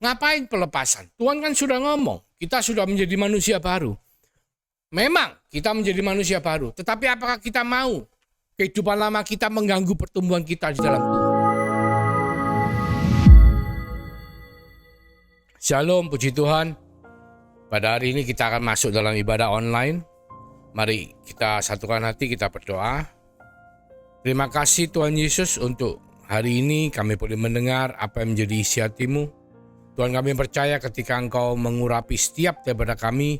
Ngapain pelepasan? Tuhan kan sudah ngomong, kita sudah menjadi manusia baru. Memang kita menjadi manusia baru, tetapi apakah kita mau kehidupan lama kita mengganggu pertumbuhan kita di dalam Tuhan? Shalom, puji Tuhan. Pada hari ini kita akan masuk dalam ibadah online. Mari kita satukan hati, kita berdoa. Terima kasih Tuhan Yesus untuk hari ini kami boleh mendengar apa yang menjadi isi hati-Mu. Tuhan, kami percaya ketika Engkau mengurapi setiap daripada kami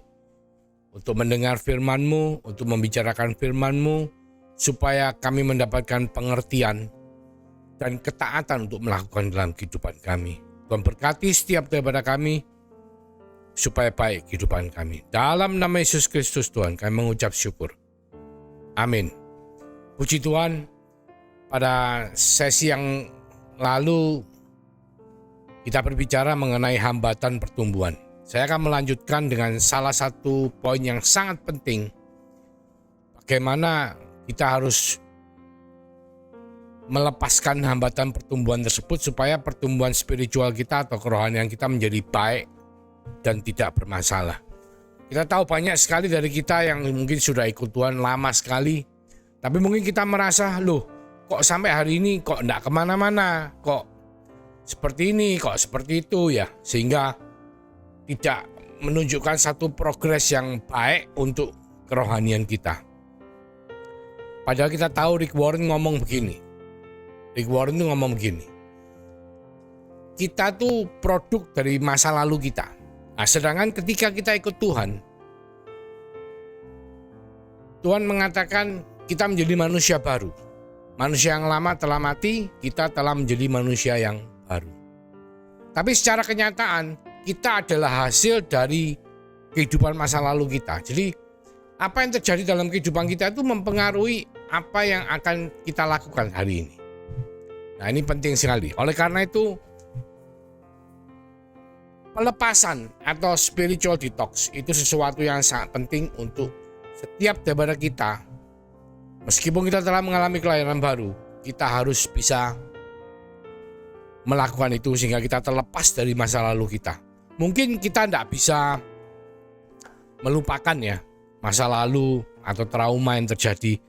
untuk mendengar firman-Mu, untuk membicarakan firman-Mu, supaya kami mendapatkan pengertian dan ketaatan untuk melakukan dalam kehidupan kami. Tuhan berkati setiap daripada kami, supaya baik kehidupan kami. Dalam nama Yesus Kristus Tuhan, kami mengucap syukur. Amin. Puji Tuhan, pada sesi yang lalu kita berbicara mengenai hambatan pertumbuhan. Saya akan melanjutkan dengan salah satu poin yang sangat penting. Bagaimana kita harus melepaskan hambatan pertumbuhan tersebut supaya pertumbuhan spiritual kita atau kerohanian kita menjadi baik dan tidak bermasalah. Kita tahu banyak sekali dari kita yang mungkin sudah ikut Tuhan lama sekali, tapi mungkin kita merasa, loh kok sampai hari ini kok enggak kemana-mana, kok seperti ini, kok seperti itu ya, sehingga tidak menunjukkan satu progres yang baik untuk kerohanian kita. Padahal kita tahu Rick Warren ngomong begini. Rick Warren itu ngomong begini. Kita tuh produk dari masa lalu kita. Nah, sedangkan ketika kita ikut Tuhan, Tuhan mengatakan kita menjadi manusia baru. Manusia yang lama telah mati, kita telah menjadi manusia yang baru. Tapi secara kenyataan, kita adalah hasil dari kehidupan masa lalu kita. Jadi apa yang terjadi dalam kehidupan kita itu mempengaruhi apa yang akan kita lakukan hari ini. Nah, ini penting sekali. Oleh karena itu, pelepasan atau spiritual detox itu sesuatu yang sangat penting untuk setiap daripada kita. Meskipun kita telah mengalami kelahiran baru, kita harus bisa melakukan itu sehingga kita terlepas dari masa lalu kita. Mungkin kita tidak bisa melupakan ya masa lalu atau trauma yang terjadi,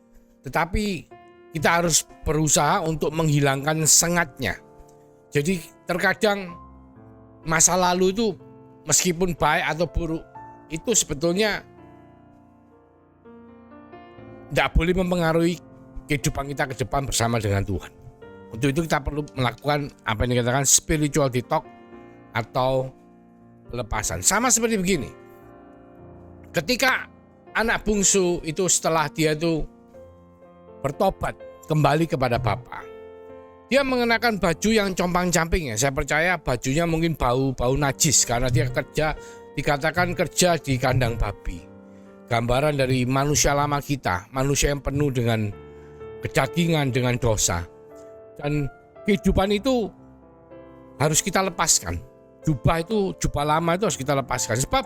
tetapi kita harus berusaha untuk menghilangkan sengatnya. Jadi terkadang masa lalu itu meskipun baik atau buruk, itu sebetulnya tidak boleh mempengaruhi kehidupan kita ke depan bersama dengan Tuhan. Untuk itu kita perlu melakukan apa yang dikatakan spiritual detox atau pelepasan. Sama seperti begini. Ketika anak bungsu itu setelah dia itu bertobat kembali kepada Bapa, dia mengenakan baju yang compang-camping ya. Saya percaya bajunya mungkin bau najis karena dia dikatakan kerja di kandang babi. Gambaran dari manusia lama kita, manusia yang penuh dengan kedagingan, dengan dosa. Dan kehidupan itu harus kita lepaskan. Jubah lama itu harus kita lepaskan. Sebab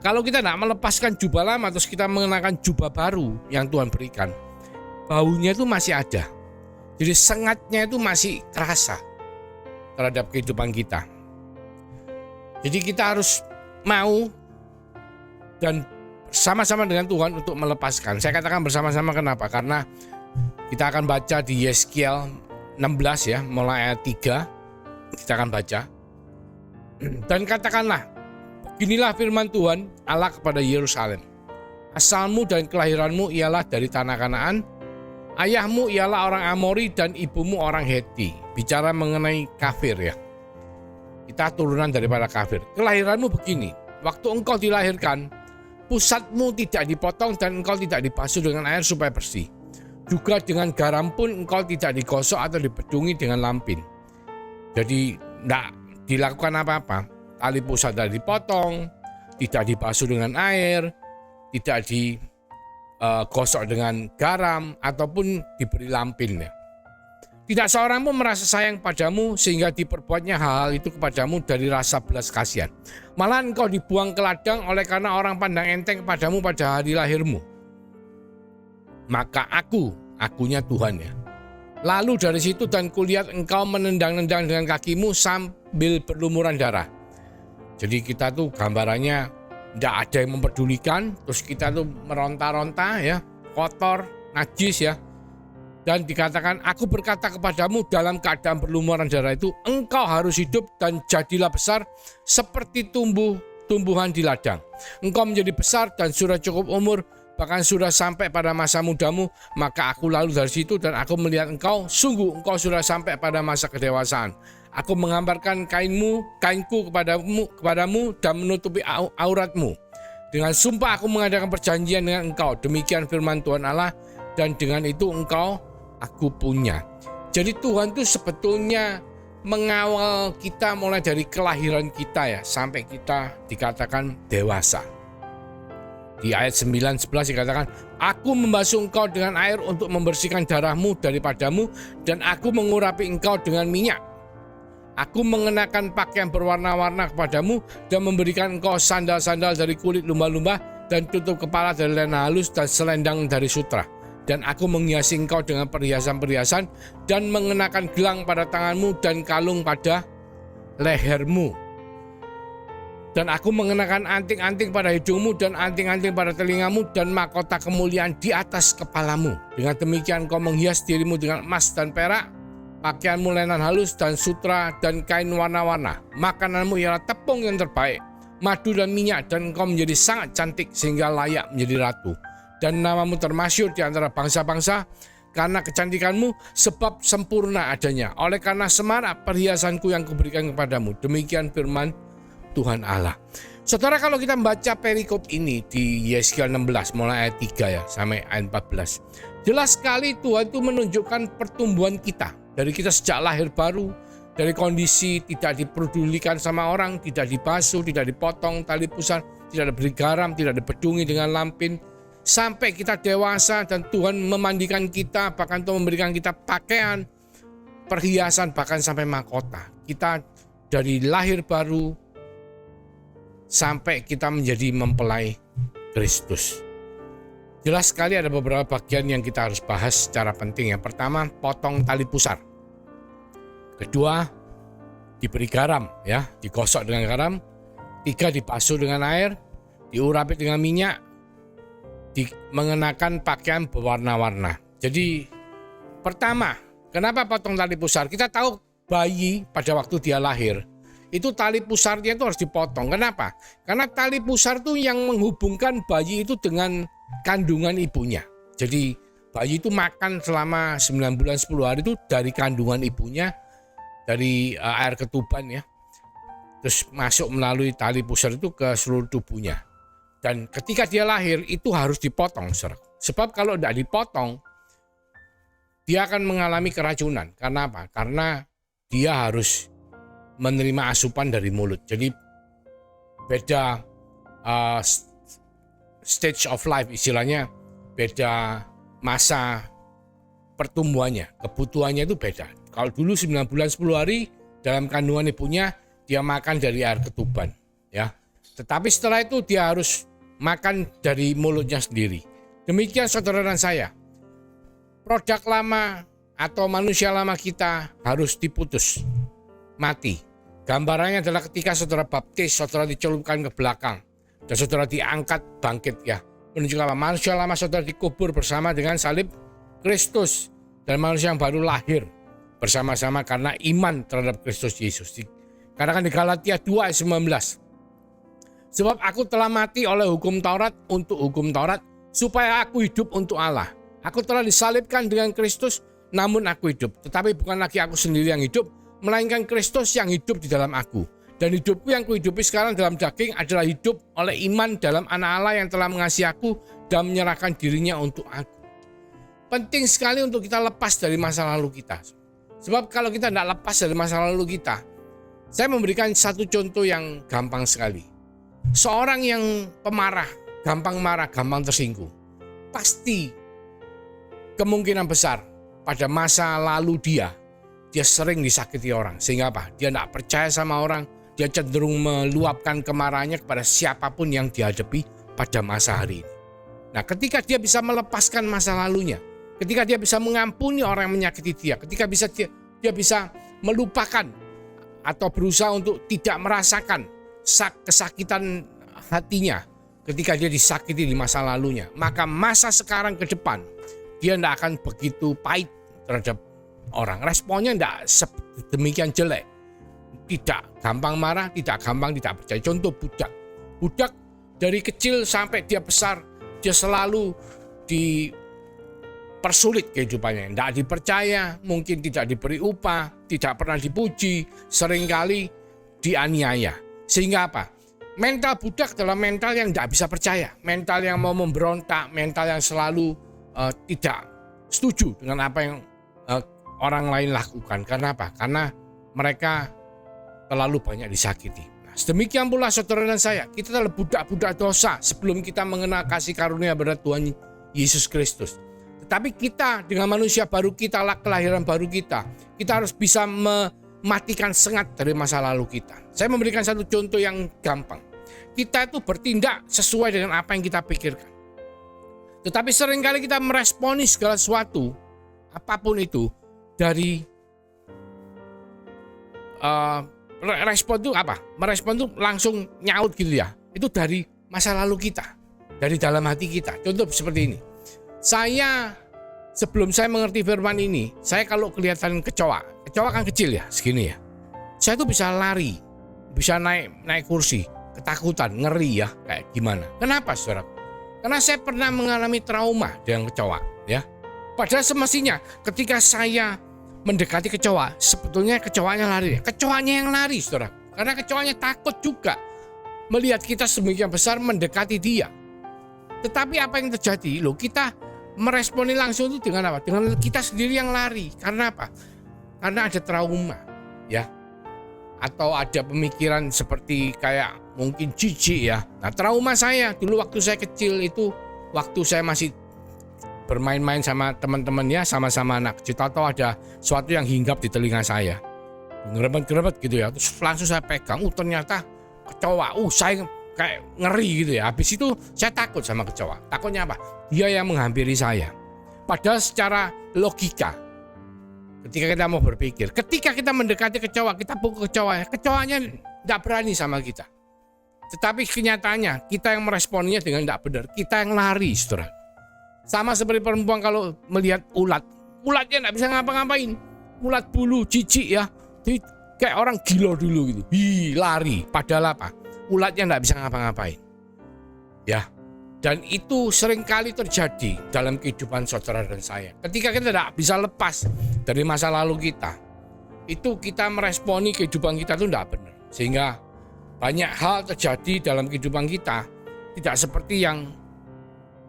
kalau kita tidak melepaskan jubah lama terus kita mengenakan jubah baru yang Tuhan berikan, baunya itu masih ada. Jadi sengatnya itu masih kerasa terhadap kehidupan kita. Jadi kita harus mau dan bersama-sama dengan Tuhan untuk melepaskan. Saya katakan bersama-sama kenapa? Karena kita akan baca di Yeskiel 16 ya, mulai ayat 3. Kita akan baca. Dan katakanlah, beginilah firman Tuhan Allah kepada Yerusalem. Asalmu dan kelahiranmu ialah dari tanah Kanaan, ayahmu ialah orang Amori dan ibumu orang Heti. Bicara mengenai kafir ya. Kita turunan daripada kafir. Kelahiranmu begini, waktu engkau dilahirkan, pusatmu tidak dipotong dan engkau tidak dibasuh dengan air supaya bersih. Juga dengan garam pun engkau tidak digosok atau dibedungi dengan lampin. Jadi tidak dilakukan apa-apa. Tali pusat tidak dipotong, tidak dibasuh dengan air, tidak digosok dengan garam ataupun diberi lampin ya. Tidak seorang pun merasa sayang padamu sehingga diperbuatnya hal-hal itu kepadamu dari rasa belas kasihan. Malah engkau dibuang ke ladang oleh karena orang pandang enteng kepadamu pada hari lahirmu. Maka akunya Tuhan ya, Lalu dari situ dan kulihat engkau menendang-nendang dengan kakimu sambil berlumuran darah. Jadi kita tuh gambarannya tidak ada yang mempedulikan, terus kita tuh meronta-ronta ya, kotor, najis ya. Dan dikatakan, aku berkata kepadamu dalam keadaan berlumuran darah itu, engkau harus hidup dan jadilah besar seperti tumbuhan di ladang. Engkau menjadi besar dan sudah cukup umur, bahkan sudah sampai pada masa mudamu. Maka aku lalu dari situ dan aku melihat engkau, sungguh engkau sudah sampai pada masa kedewasaan. Aku menggambarkan kainku kepadamu dan menutupi auratmu. Dengan sumpah aku mengadakan perjanjian dengan engkau. Demikian firman Tuhan Allah, dan dengan itu engkau aku punya. Jadi Tuhan itu sebetulnya mengawal kita mulai dari kelahiran kita ya, sampai kita dikatakan dewasa. Di ayat 9-11 dikatakan, aku membasuh engkau dengan air untuk membersihkan darahmu daripadamu, dan aku mengurapi engkau dengan minyak. Aku mengenakan pakaian berwarna-warna kepadamu dan memberikan engkau sandal-sandal dari kulit lumba-lumba dan tutup kepala dari lana halus dan selendang dari sutra. Dan aku menghiasi engkau dengan perhiasan-perhiasan dan mengenakan gelang pada tanganmu dan kalung pada lehermu. Dan aku mengenakan anting-anting pada hidungmu dan anting-anting pada telingamu dan mahkota kemuliaan di atas kepalamu. Dengan demikian kau menghias dirimu dengan emas dan perak, pakaianmu lenan halus dan sutra dan kain warna-warna. Makananmu ialah tepung yang terbaik, madu dan minyak, dan engkau menjadi sangat cantik sehingga layak menjadi ratu. Dan namamu termasyhur di antara bangsa-bangsa karena kecantikanmu, sebab sempurna adanya. Oleh karena semarak perhiasanku yang kuberikan kepadamu. Demikian firman Tuhan Allah. Saudara, kalau kita membaca perikop ini di Yesaya 16 mulai ayat 3 ya sampai ayat 14. Jelas sekali Tuhan itu menunjukkan pertumbuhan kita. Dari kita sejak lahir baru, dari kondisi tidak diperdulikan sama orang, tidak dibasuh, tidak dipotong tali pusar, tidak diberi garam, tidak dibedungi dengan lampin, sampai kita dewasa dan Tuhan memandikan kita, bahkan Tuhan memberikan kita pakaian, perhiasan, bahkan sampai mahkota. Kita dari lahir baru sampai kita menjadi mempelai Kristus. Jelas sekali ada beberapa bagian yang kita harus bahas secara penting. Yang pertama, potong tali pusar. Kedua, diberi garam ya, digosok dengan garam. Tiga, dibasuh dengan air, diurapi dengan minyak, mengenakan pakaian berwarna-warna. Jadi pertama, kenapa potong tali pusar? Kita tahu bayi pada waktu dia lahir, itu tali pusarnya itu harus dipotong. Kenapa? Karena tali pusar itu yang menghubungkan bayi itu dengan kandungan ibunya. Jadi bayi itu makan selama 9 bulan 10 hari itu dari kandungan ibunya, dari air ketuban ya. Terus masuk melalui tali pusar itu ke seluruh tubuhnya. Dan ketika dia lahir itu harus dipotong. Sebab kalau tidak dipotong, dia akan mengalami keracunan. Karena apa? Karena dia harus menerima asupan dari mulut. Jadi beda stage of life, istilahnya beda masa pertumbuhannya. Kebutuhannya itu beda. Kalau dulu 9 bulan 10 hari dalam kandungan ibunya, dia makan dari air ketuban. Ya. Tetapi setelah itu dia harus makan dari mulutnya sendiri. Demikian saudara dan saya. Produk lama atau manusia lama kita harus diputus, mati. Gambarannya adalah ketika saudara baptis, saudara dicelupkan ke belakang, dan saudara diangkat bangkit ya. Menunjukkan apa? Manusia lama saudara dikubur bersama dengan salib Kristus. Dan manusia yang baru lahir bersama-sama karena iman terhadap Kristus Yesus. Katakan di Galatia 2 ayat 19. Sebab aku telah mati oleh hukum Taurat untuk hukum Taurat, supaya aku hidup untuk Allah. Aku telah disalibkan dengan Kristus, namun aku hidup. Tetapi bukan lagi aku sendiri yang hidup, melainkan Kristus yang hidup di dalam aku. Dan hidupku yang kuhidupi sekarang dalam daging adalah hidup oleh iman dalam Anak Allah yang telah mengasihi aku dan menyerahkan dirinya untuk aku. Penting sekali untuk kita lepas dari masa lalu kita. Sebab kalau kita tidak lepas dari masa lalu kita, saya memberikan satu contoh yang gampang sekali. Seorang yang pemarah, gampang marah, gampang tersinggung, pasti kemungkinan besar pada masa lalu dia sering disakiti orang. Sehingga apa? Dia tidak percaya sama orang, dia cenderung meluapkan kemarahannya kepada siapapun yang dihadapi pada masa hari ini. Nah, ketika dia bisa melepaskan masa lalunya, ketika dia bisa mengampuni orang yang menyakiti dia, ketika dia bisa melupakan atau berusaha untuk tidak merasakan kesakitan hatinya ketika dia disakiti di masa lalunya, maka masa sekarang ke depan dia tidak akan begitu pahit terhadap orang. Responnya tidak demikian jelek. Tidak gampang marah, tidak gampang tidak percaya. Contoh budak. Budak dari kecil sampai dia besar, dia selalu dipersulit kehidupannya. Tidak dipercaya, mungkin tidak diberi upah, tidak pernah dipuji, seringkali dianiaya. Sehingga apa? Mental budak adalah mental yang tidak bisa percaya. Mental yang mau memberontak, mental yang selalu tidak setuju dengan apa yang orang lain lakukan. Karena apa? Karena mereka terlalu banyak disakiti. Nah, sedemikian pula saudara dan saya, kita adalah budak-budak dosa sebelum kita mengenal kasih karunia pada Tuhan Yesus Kristus. Tetapi kita dengan manusia baru kita, kelahiran baru kita harus bisa mematikan sengat dari masa lalu kita. Saya memberikan satu contoh yang gampang. Kita itu bertindak sesuai dengan apa yang kita pikirkan. Tetapi seringkali kita meresponi segala sesuatu, apapun itu, dari respon itu apa? Merespon itu langsung nyaut gitu ya. Itu dari masa lalu kita, dari dalam hati kita. Contoh seperti ini. Saya sebelum saya mengerti firman ini, saya kalau kelihatan kecoa kan kecil ya, segini ya. Saya tuh bisa lari, bisa naik kursi, ketakutan, ngeri ya, kayak gimana. Kenapa, saudara? Karena saya pernah mengalami trauma dengan kecoa, ya. Padahal semestinya ketika saya mendekati kecoa, sebetulnya kecoanya lari. Kecoanya yang lari, saudara. Karena kecoanya takut juga melihat kita sedemikian besar mendekati dia. Tetapi apa yang terjadi? Kita meresponi langsung itu dengan apa? Dengan kita sendiri yang lari. Karena apa? Karena ada trauma, ya. Atau ada pemikiran seperti kayak mungkin jijik ya. Nah, trauma saya dulu waktu saya kecil itu, waktu saya masih bermain-main sama teman-temannya, sama-sama anak kecil, atau ada sesuatu yang hinggap di telinga saya, ngerebet-ngerebet gitu ya, terus langsung saya pegang, ternyata kecoa, saya kayak ngeri gitu ya. Habis itu saya takut sama kecoa. Takutnya apa? Dia yang menghampiri saya. Padahal secara logika, ketika kita mau berpikir, ketika kita mendekati kecoa, kita pukul kecoanya tidak berani sama kita. Tetapi kenyataannya kita yang meresponnya dengan tidak benar, kita yang lari, saudara. Sama seperti perempuan kalau melihat ulatnya tidak bisa ngapa-ngapain, ulat bulu, jijik ya, jadi kayak orang gila dulu gitu, lari. Padahal apa? Ulatnya tidak bisa ngapa-ngapain, ya. Dan itu seringkali terjadi dalam kehidupan saudara dan saya. Ketika kita tidak bisa lepas dari masa lalu kita, itu kita meresponi kehidupan kita itu tidak benar, sehingga banyak hal terjadi dalam kehidupan kita tidak seperti yang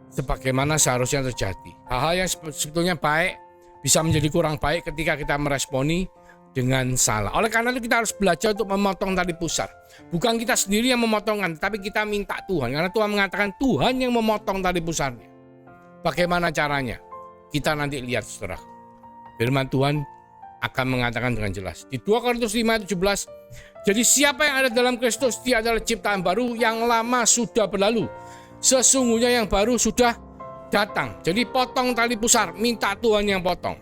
sebagaimana seharusnya terjadi. Hal-hal yang sebetulnya baik bisa menjadi kurang baik ketika kita meresponi dengan salah. Oleh karena itu kita harus belajar untuk memotong tali pusar. Bukan kita sendiri yang memotongkan, tapi kita minta Tuhan. Karena Tuhan mengatakan Tuhan yang memotong tali pusarnya. Bagaimana caranya? Kita nanti lihat, saudara. Firman Tuhan akan mengatakan dengan jelas. Di 2 Korintus 5:17, jadi siapa yang ada dalam Kristus, dia adalah ciptaan baru, yang lama sudah berlalu. Sesungguhnya yang baru sudah datang. Jadi potong tali pusar, minta Tuhan yang potong.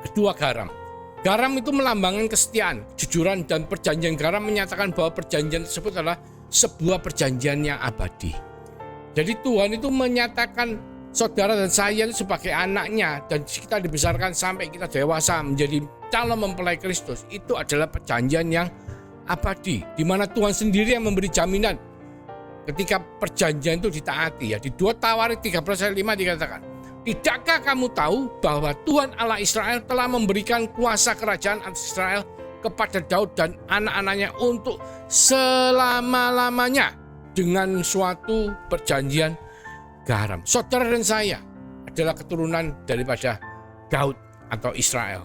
Kedua, garam. Garam itu melambangkan kesetiaan, kejujuran, dan perjanjian garam menyatakan bahwa perjanjian tersebut adalah sebuah perjanjian yang abadi. Jadi Tuhan itu menyatakan saudara dan saya itu sebagai anaknya, dan kita dibesarkan sampai kita dewasa menjadi calon mempelai Kristus. Itu adalah perjanjian yang abadi, di mana Tuhan sendiri yang memberi jaminan ketika perjanjian itu ditaati ya. Di 2 Tawarik 13:5 dikatakan, tidakkah kamu tahu bahwa Tuhan Allah Israel telah memberikan kuasa kerajaan atas Israel kepada Daud dan anak-anaknya untuk selama-lamanya dengan suatu perjanjian garam. Saudara dan saya adalah keturunan daripada Daud atau Israel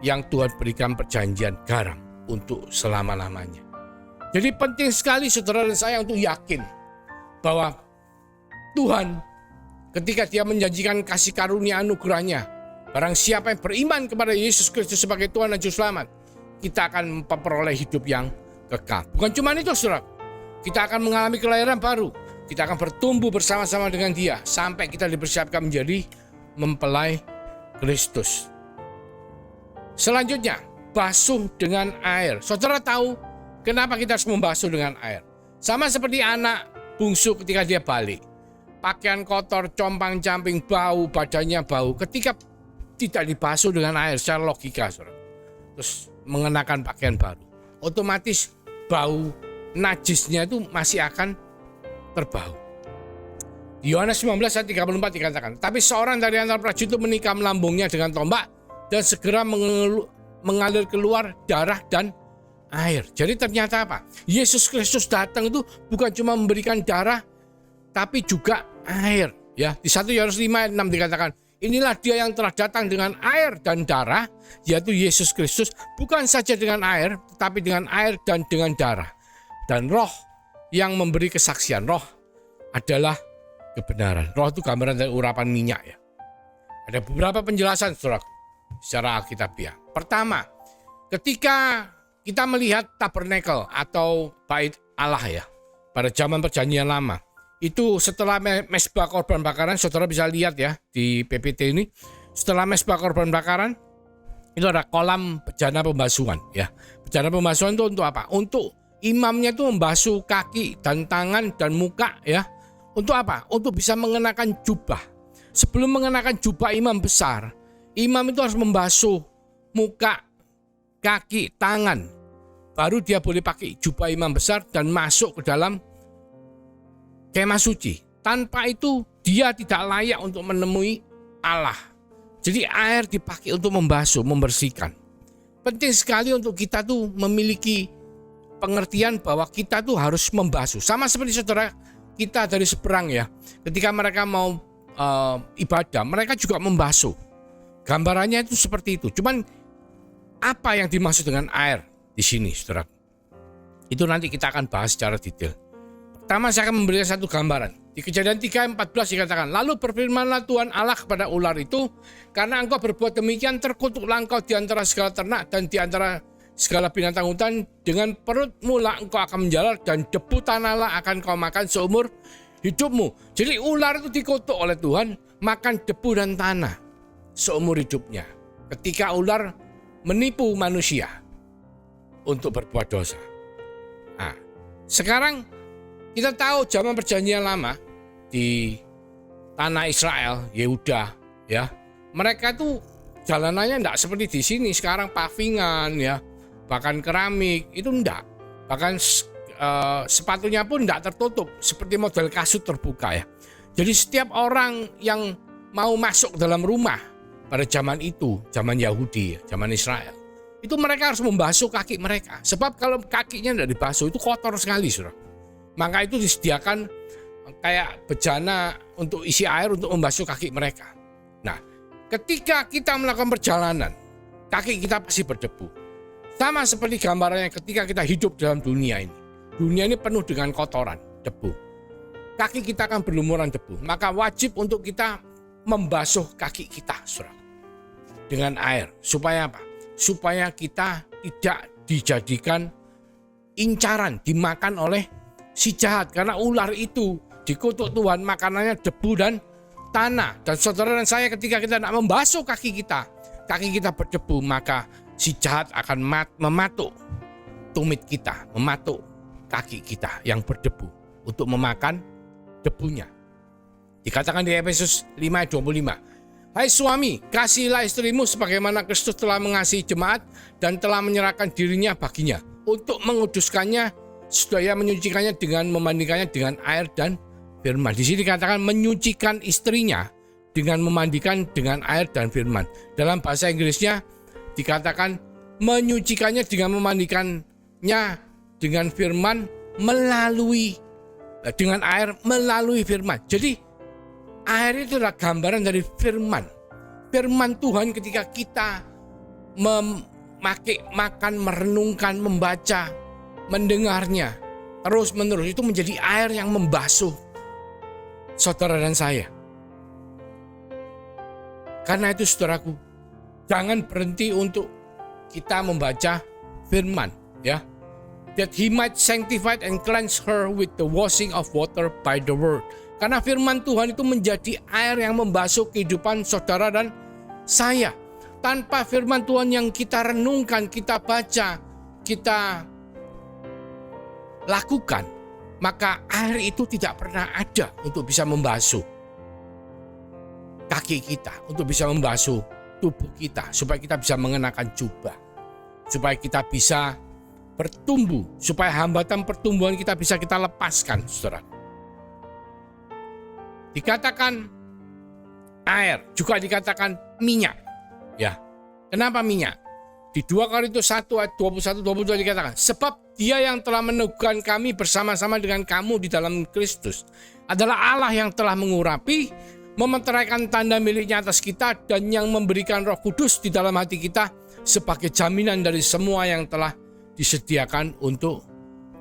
yang Tuhan berikan perjanjian garam untuk selama-lamanya. Jadi penting sekali saudara dan saya untuk yakin bahwa Tuhan ketika dia menjanjikan kasih karunia anugerahnya, barang siapa yang beriman kepada Yesus Kristus sebagai Tuhan dan Juru Selamat, kita akan memperoleh hidup yang kekal. Bukan cuma itu, saudara, kita akan mengalami kelahiran baru. Kita akan bertumbuh bersama-sama dengan dia sampai kita dipersiapkan menjadi mempelai Kristus. Selanjutnya, basuh dengan air. Saudara tahu, Kenapa kita harus membasuh dengan air? Sama seperti anak bungsu ketika dia balik. Pakaian kotor, compang-camping, bau, badannya bau. Ketika tidak dibasuh dengan air secara logika, saudara, terus mengenakan pakaian baru, otomatis bau najisnya itu masih akan terbau. Di Yohanes 19 ayat 34 dikatakan, tapi seorang dari antara prajurit itu menikam lambungnya dengan tombak dan segera mengalir keluar darah dan air. Jadi ternyata apa? Yesus Kristus datang itu bukan cuma memberikan darah, tapi juga air. Ya, di 1 Yohanes 5 ayat 6 dikatakan, inilah dia yang telah datang dengan air dan darah, yaitu Yesus Kristus, bukan saja dengan air, tetapi dengan air dan dengan darah. Dan roh yang memberi kesaksian. Roh adalah kebenaran. Roh itu gambaran dari urapan minyak ya. Ada beberapa penjelasan saudara secara Alkitabiah. Pertama, ketika kita melihat tabernakel atau bait Allah ya, pada zaman perjanjian lama, itu setelah mezbah korban bakaran, saudara bisa lihat ya di PPT ini, setelah mezbah korban bakaran itu ada kolam bejana pembasuhan ya. Bejana pembasuhan itu untuk apa? Untuk imamnya itu membasuh kaki dan tangan dan muka ya. Untuk apa? Untuk bisa mengenakan jubah. Sebelum mengenakan jubah imam besar, imam itu harus membasuh muka, kaki, tangan. Baru dia boleh pakai jubah imam besar dan masuk ke dalam kemah suci. Tanpa itu dia tidak layak untuk menemui Allah. Jadi air dipakai untuk membasuh, membersihkan. Penting sekali untuk kita tuh memiliki pengertian bahwa kita tuh harus membasuh. Sama seperti saudara kita dari seberang ya, ketika mereka mau ibadah, mereka juga membasuh. Gambarannya itu seperti itu. Cuman apa yang dimaksud dengan air di sini, saudara? Itu nanti kita akan bahas secara detail. Pertama saya akan memberikan satu gambaran. Di Kejadian 3:14 dikatakan, lalu berfirmanlah Tuhan Allah kepada ular itu, karena engkau berbuat demikian, terkutuklah engkau di antara segala ternak dan di antara segala binatang hutan, dengan perutmu lah engkau akan menjalar dan debu tanah lah akan kau makan seumur hidupmu. Jadi ular itu dikutuk oleh Tuhan, makan debu dan tanah seumur hidupnya. Ketika ular menipu manusia untuk berbuat dosa. Nah, sekarang kita tahu zaman perjanjian lama di tanah Israel, Yehuda ya, mereka tuh jalanannya enggak seperti di sini sekarang pavingan ya. Bahkan keramik itu enggak, bahkan sepatunya pun enggak tertutup seperti model kasut terbuka ya. Jadi setiap orang yang mau masuk ke dalam rumah pada zaman itu, zaman Yahudi, zaman Israel, itu mereka harus membasuh kaki mereka. Sebab kalau kakinya enggak dibasuh itu kotor sekali, saudara. Maka itu disediakan kayak bejana untuk isi air untuk membasuh kaki mereka. Nah, ketika kita melakukan perjalanan, kaki kita pasti berdebu. Sama seperti gambarannya ketika kita hidup dalam dunia ini. Dunia ini penuh dengan kotoran, debu. Kaki kita akan berlumuran debu. Maka wajib untuk kita membasuh kaki kita, saudara, dengan air. Supaya apa? Supaya kita tidak dijadikan incaran, dimakan oleh si jahat. Karena ular itu dikutuk Tuhan, makanannya debu dan tanah. Dan saudara dan saya ketika kita tidak membasuh kaki kita berdebu, maka si jahat akan mematuk tumit kita, mematuk kaki kita yang berdebu untuk memakan debunya. Dikatakan di Efesus 5:25, hai suami, kasihilah istrimu sebagaimana Kristus telah mengasihi jemaat dan telah menyerahkan dirinya baginya untuk menguduskannya, supaya menyucikannya dengan memandikannya dengan air dan firman. Di sini dikatakan menyucikan istrinya dengan memandikan dengan air dan firman. Dalam bahasa Inggrisnya dikatakan menyucikannya dengan memandikannya dengan firman dengan air melalui firman. Jadi air itu adalah gambaran dari firman. Firman Tuhan ketika kita makan, merenungkan, membaca, mendengarnya terus menerus, itu menjadi air yang membasuh saudara dan saya. Karena itu saudaraku, jangan berhenti untuk kita membaca firman ya. That he might sanctify and cleanse her with the washing of water by the word. Karena firman Tuhan itu menjadi air yang membasuh kehidupan saudara dan saya. Tanpa firman Tuhan yang kita renungkan, kita baca, kita lakukan, maka air itu tidak pernah ada untuk bisa membasuh kaki kita, untuk bisa membasuh tubuh kita, supaya kita bisa mengenakan jubah, supaya kita bisa bertumbuh, supaya hambatan pertumbuhan kita bisa kita lepaskan, saudara. Dikatakan air, juga dikatakan minyak. Ya, kenapa minyak? Di 2 Korintus 1 ayat 21-22 dikatakan, sebab Dia yang telah meneguhkan kami bersama-sama dengan kamu di dalam Kristus adalah Allah yang telah mengurapi, memeteraikan tanda miliknya atas kita, dan yang memberikan Roh Kudus di dalam hati kita sebagai jaminan dari semua yang telah disediakan untuk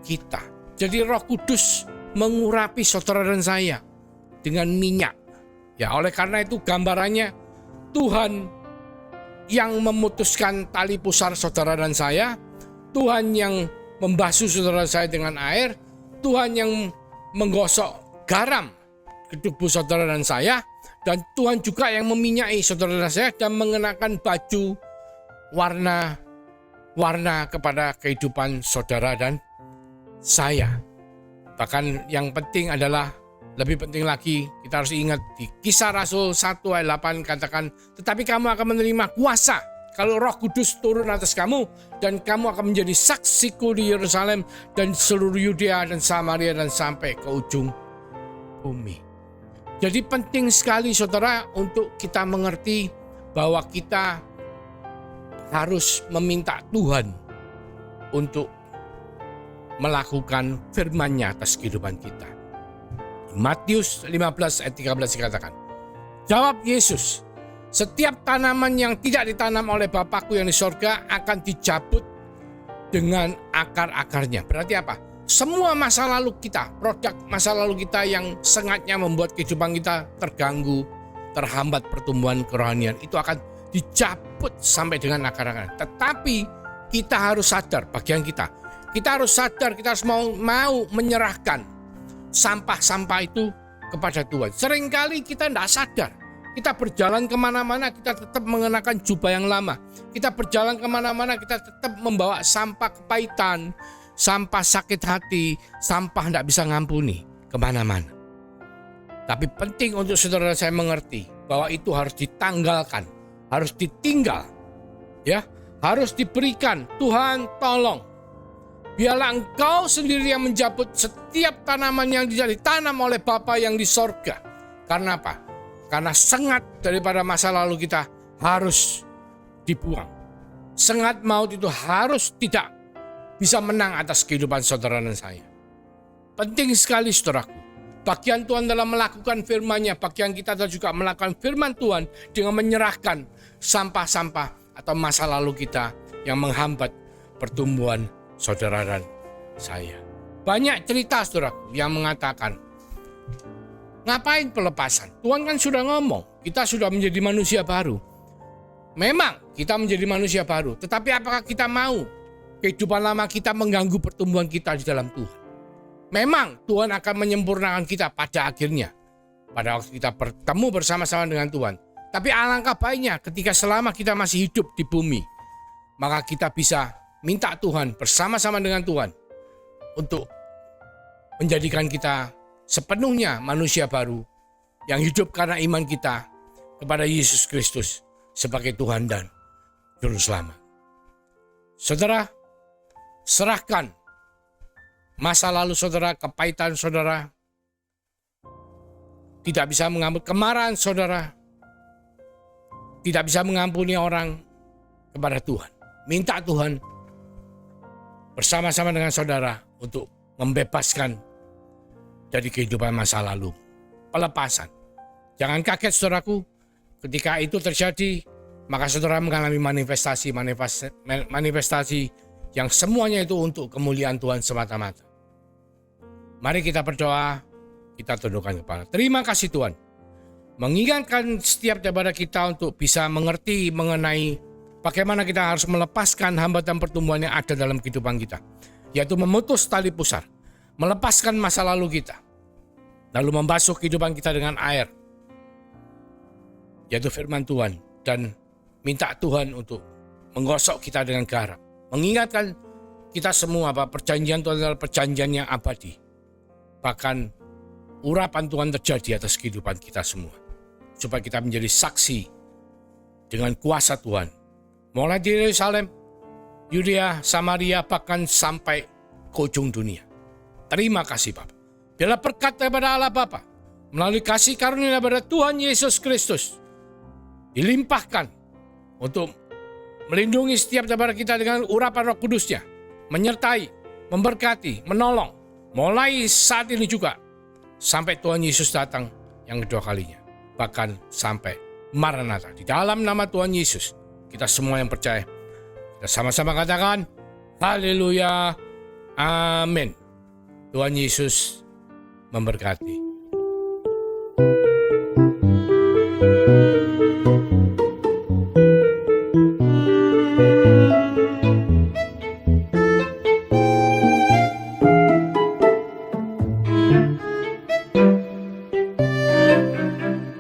kita. Jadi Roh Kudus mengurapi saudara dan saya dengan minyak. Ya, oleh karena itu gambarannya Tuhan yang memutuskan tali pusar saudara dan saya, Tuhan yang membasuh saudara saya dengan air, Tuhan yang menggosok garam ke tubuh saudara dan saya, dan Tuhan juga yang meminyaki saudara dan saya dan mengenakan baju warna kepada kehidupan saudara dan saya. Bahkan yang penting adalah, lebih penting lagi, kita harus ingat di Kisah Rasul 1 ayat 8 katakan, tetapi kamu akan menerima kuasa kalau Roh Kudus turun atas kamu, dan kamu akan menjadi saksiku di Yerusalem dan seluruh Yudea dan Samaria dan sampai ke ujung bumi. Jadi penting sekali saudara untuk kita mengerti bahwa kita harus meminta Tuhan untuk melakukan firman-Nya atas kehidupan kita. Matius 15 ayat 13 dikatakan, jawab Yesus, setiap tanaman yang tidak ditanam oleh Bapakku yang di sorga akan dicabut dengan akar-akarnya. Berarti apa? Semua masa lalu kita, produk masa lalu kita yang sengatnya membuat kehidupan kita terganggu, terhambat pertumbuhan kerohanian, itu akan dicabut sampai dengan akar-akarnya. Tetapi kita harus sadar bagian kita. Kita harus sadar, kita harus mau menyerahkan sampah-sampah itu kepada Tuhan. Seringkali kita tidak sadar. Kita berjalan kemana-mana, kita tetap mengenakan jubah yang lama. Kita berjalan kemana-mana, kita tetap membawa sampah kepahitan, sampah sakit hati, sampah tidak bisa ngampuni kemana-mana. Tapi penting untuk saudara saya mengerti bahwa itu harus ditanggalkan, harus ditinggal, ya, harus diberikan. Tuhan tolong, biarlah Engkau sendiri yang menjabut setiap tanaman yang tidak ditanam oleh Bapa yang di sorga. Karena apa? Karena sengat daripada masa lalu kita harus dibuang. Sengat maut itu harus tidak bisa menang atas kehidupan saudara dan saya. Penting sekali saudaraku. Bagian Tuhan dalam melakukan firman-Nya, bagian kita juga melakukan firman Tuhan dengan menyerahkan sampah-sampah atau masa lalu kita yang menghambat pertumbuhan saudara dan saya. Banyak cerita saudaraku yang mengatakan, ngapain pelepasan? Tuhan kan sudah ngomong, kita sudah menjadi manusia baru. Memang kita menjadi manusia baru, tetapi apakah kita mau kehidupan lama kita mengganggu pertumbuhan kita di dalam Tuhan? Memang Tuhan akan menyempurnakan kita pada akhirnya, pada waktu kita bertemu bersama-sama dengan Tuhan. Tapi alangkah baiknya ketika selama kita masih hidup di bumi, maka kita bisa minta Tuhan bersama-sama dengan Tuhan untuk menjadikan kita sepenuhnya manusia baru yang hidup karena iman kita kepada Yesus Kristus sebagai Tuhan dan Juru Selamat. Saudara, serahkan masa lalu saudara, kepahitan saudara, tidak bisa mengampuni kemarahan saudara, tidak bisa mengampuni orang, kepada Tuhan. Minta Tuhan bersama-sama dengan saudara untuk membebaskan dari kehidupan masa lalu. Pelepasan. Jangan kaget saudaraku, ketika itu terjadi, maka saudara mengalami manifestasi yang semuanya itu untuk kemuliaan Tuhan semata-mata. Mari kita berdoa, kita tundukkan kepala. Terima kasih Tuhan, mengingatkan setiap daripada kita untuk bisa mengerti mengenai bagaimana kita harus melepaskan hambatan pertumbuhan yang ada dalam kehidupan kita, yaitu memutus tali pusar, melepaskan masa lalu kita, lalu membasuh kehidupan kita dengan air, yaitu firman Tuhan, dan minta Tuhan untuk menggosok kita dengan garam. Mengingatkan kita semua, Pak, perjanjian Tuhan adalah perjanjian yang abadi. Bahkan urapan Tuhan terjadi atas kehidupan kita semua. Supaya kita menjadi saksi dengan kuasa Tuhan. Mulai dari Yerusalem, Yudea, Samaria, bahkan sampai ke ujung dunia. Terima kasih, Bapak. Biarlah berkat daripada Allah Bapa, melalui kasih karunia daripada Tuhan Yesus Kristus, dilimpahkan untuk melindungi setiap daripada kita dengan urapan Roh Kudus-Nya, menyertai, memberkati, menolong, mulai saat ini juga, sampai Tuhan Yesus datang yang kedua kalinya. Bahkan sampai Maranatha. Di dalam nama Tuhan Yesus, kita semua yang percaya, kita sama-sama katakan, haleluya, amin. Tuhan Yesus memberkati.